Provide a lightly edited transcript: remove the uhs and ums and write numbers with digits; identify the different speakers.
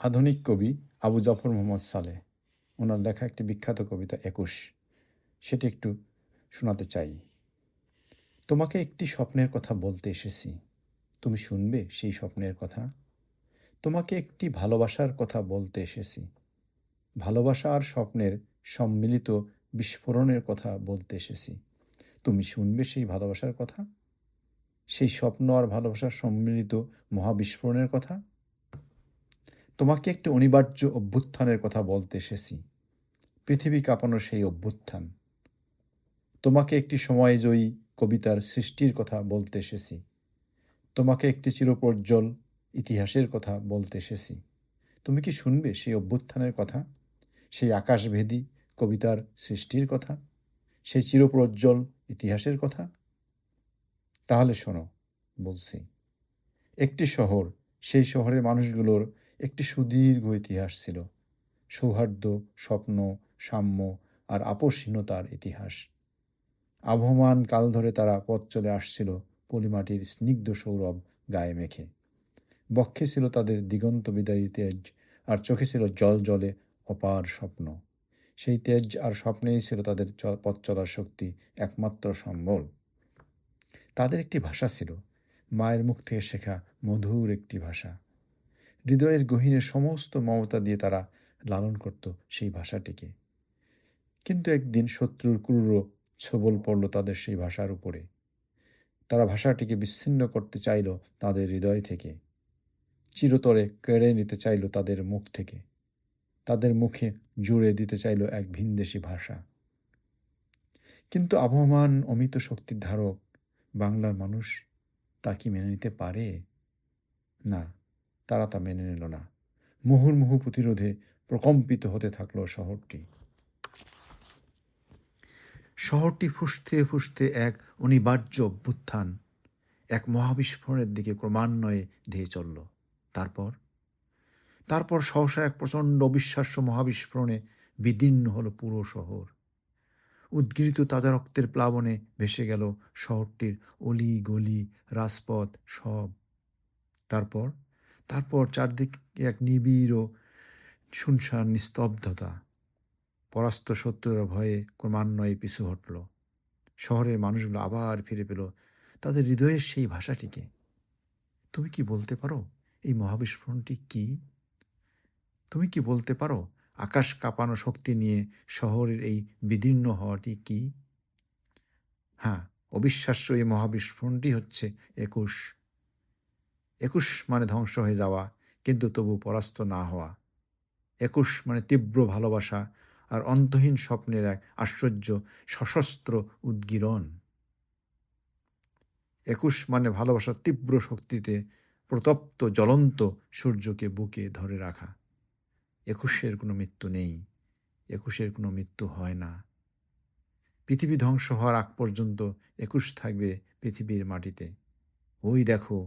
Speaker 1: আধুনিক কবি আবু জাফর মোহাম্মদ সালেহ, ওনার লেখা একটি বিখ্যাত কবিতা ২১, সেটি একটু শোনাতে চাই। তোমাকে একটি স্বপ্নের কথা বলতে এসেছি, তুমি শুনবে সেই স্বপ্নের কথা। তোমাকে একটি ভালোবাসার কথা বলতে এসেছি, ভালোবাসা আর স্বপ্নের সম্মিলিত বিস্ফোরণের কথা বলতে এসেছি। তুমি শুনবে সেই ভালোবাসার কথা, সেই স্বপ্ন আর ভালোবাসার সম্মিলিত মহাবিস্ফোরণের কথা। তোমাকে একটি অনিবার্য অভ্যুত্থানের কথা বলতে এসেছি, পৃথিবী কাঁপানো সেই অভ্যুত্থান। তোমাকে একটি সময়জয়ী কবিতার সৃষ্টির কথা বলতে এসেছি, তোমাকে একটি চিরপ্রজ্জ্বল ইতিহাসের কথা বলতে এসেছি। তুমি কি শুনবে সেই অভ্যুত্থানের কথা, সেই আকাশভেদী কবিতার সৃষ্টির কথা, সেই চিরপ্রজ্জ্বল ইতিহাসের কথা? তাহলে শোনো, বলছি। একটি শহর, সেই শহরের মানুষগুলোর একটি সুদীর্ঘ ইতিহাস ছিল। সৌহার্দ্য, স্বপ্ন, সাম্য আর আপোষহীনতার ইতিহাস। আবহমান কাল ধরে তারা পথ চলে আসছিল পলিমাটির স্নিগ্ধ সৌরভ গায়ে মেখে। বক্ষে ছিল তাদের দিগন্ত বিদায়ী তেজ, আর চোখে ছিল জল জলে অপার স্বপ্ন। সেই তেজ আর স্বপ্নেই ছিল তাদের পথ চলার শক্তি, একমাত্র সম্বল। তাদের একটি ভাষা ছিল, মায়ের মুখ থেকে শেখা মধুর একটি ভাষা। হৃদয়ের গহীনে সমস্ত মমতা দিয়ে তারা লালন করত সেই ভাষাটিকে। কিন্তু একদিন শত্রুর ক্রূর ছোবল পড়ল তাদের সেই ভাষার উপরে। তারা ভাষাটিকে বিচ্ছিন্ন করতে চাইল তাদের হৃদয় থেকে, চিরতরে কেড়ে নিতে চাইল তাদের মুখ থেকে, তাদের মুখে জুড়ে দিতে চাইল এক ভিনদেশী ভাষা। কিন্তু আবহমান অমিত শক্তির ধারক বাংলার মানুষ তা কি মেনে নিতে পারে? না, তারা তা মেনে নিল না। মুহুর্মুহু প্রতিরোধে প্রকম্পিত হতে থাকলো শহরটি। শহরটি ফুঁসতে ফুঁসতে এক অনিবার্য অভ্যুত্থান, এক মহাবিস্ফোরণের দিকে ক্রমান্বয়ে ধেয়ে চলল। তারপর সহসা এক প্রচণ্ড অবিশ্বাস্য মহাবিস্ফোরণে বিদীর্ণ হলো পুরো শহর। উদ্গীরিত তাজা রক্তের প্লাবনে ভেসে গেল শহরটির অলি গলি, রাজপথ সব। তারপর চারদিকে এক নিবিড় ও শুনশান নিস্তব্ধতা। পরাস্ত শত্রুরা ভয়ে ক্রমান্বয়ে পিছু হটল। শহরের মানুষগুলো আবার ফিরে পেল তাদের হৃদয়ের সেই ভাষাটিকে। তুমি কি বলতে পারো এই মহাবিস্ফোরণটি কি? তুমি কি বলতে পারো আকাশ কাঁপানো শক্তি নিয়ে শহরের এই বিদীর্ণ হওয়াটি কি? হ্যাঁ, অবিশ্বাস্য এই মহাবিস্ফোরণটি হচ্ছে ২১। ২১ মানে ধ্বংস হয়ে যাওয়া, কিন্তু তবু পরাস্ত না হওয়া। ২১ মানে তীব্র ভালোবাসা আর অন্তহীন স্বপ্নের এক আশ্চর্য সশস্ত্র উদ্গীরণ। ২১ মানে ভালোবাসার তীব্র শক্তিতে প্রতপ্ত জ্বলন্ত সূর্যকে বুকে ধরে রাখা। ২১-এর কোনো মৃত্যু নেই, ২১-এর কোনো মৃত্যু হয় না। পৃথিবী ধ্বংস হওয়ার আগ পর্যন্ত ২১ থাকবে পৃথিবীর মাটিতে। ওই দেখো,